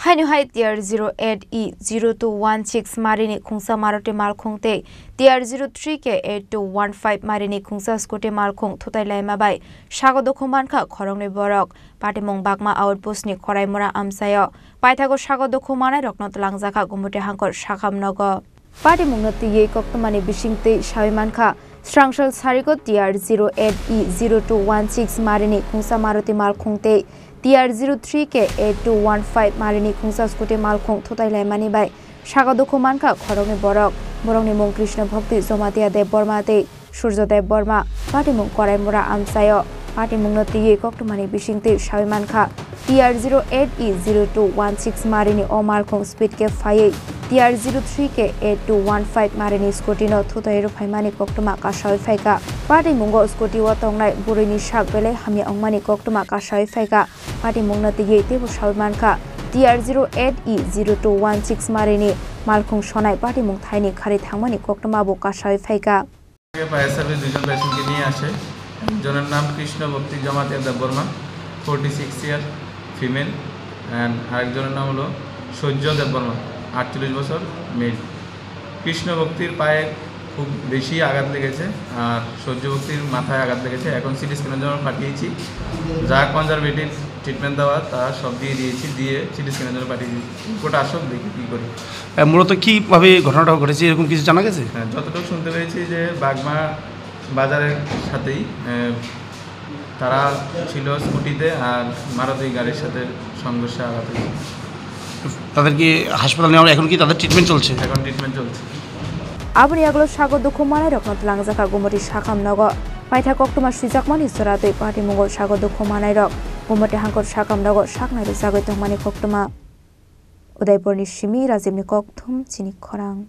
Hainu hai tier 08E0216 marini khungsa marote malkhungte tier 03K8215 marini khungsa skote malkhung thutai laima bai sagodo khumankha khorongni borok patimong bakma outpost ni khoraimura amsayo paithago sagodo khumanai rokno tlangjaka gumute hangkor sakhamnogo patimong nati ye koktomani bisingte sawimankha Strangshal Sarigo tier 08E0216 marini khungsa marote malkhungte tier 03K8215 marini khungsa skote malkhung thutai laimani bai sagodo khumankha khorongni borokni mung Krishna Bhakti Jomatia Dev Borma te Surjo Dev Borma patimung koraimura amsayo patimung no tiye koktomani bisingte sawimankha tier 08E0216 marini o malkhung speed ke phai tier 03K8215 marini scooty no thutai ro phaimani koktoma kasai phaika patimungo scooty wa tongnai burini sak bele hamya ongmani koktoma kasai phaika patimung na tiye tebu sawimankha tier 08E0216 marini malkhung sonai patimung thaini khari thangmani koktoma bo kasai phaika fire service দুজন পেশেন্টকে নিয়ে আসে একজনের নাম কৃষ্ণ ভক্তি জমাতিয়া দেব বর্মা 46 ইয়ার female and আরেকজনের নাম হলো সূর্য দেব বর্মা 48 বছর মেল কৃষ্ণ ভক্তির পায়ে খুব বেশি আঘাত লেগেছে আর সূর্য ভক্তির মাথায় আঘাত লেগেছে এখন সিটি স্ক্যানের জন্য পাঠিয়েছি যা কনজারভেটিভ ট্রিটমেন্ট দেওয়া তা সব দিয়ে দিয়েছি দিয়ে সিটি স্ক্যানের জন্য পাঠিয়ে দিয়েছি কোটা আসক দেখি কী করি মূলত কীভাবে ঘটনাটা ঘটেছে এরকম কিছু জানা গেছে? হ্যাঁ, যতটুকু শুনতে পেরেছি যে বাগমা বাজারের সাথেই তারা ছিল স্কুটিতে আর মারুতি গাড়ির সাথে সংঘর্ষে আঘাত হয়েছে। তাদেরকে হাসপাতালে নেওয়া এখন কি তাদের ট্রিটমেন্ট চলছে? এখন ট্রিটমেন্ট চলছে। Abri aglo sagodo khumanai rokno tlangjaka gumoti sakhamnogo paitha koktoma sujakmani soratoi patimungol sagodo khumanai rok gumoti hangkor sakhamnogo saknai ro jagoi tongmani koktoma Udaipurni Shimi Rajibni Kokthum Chini Khorang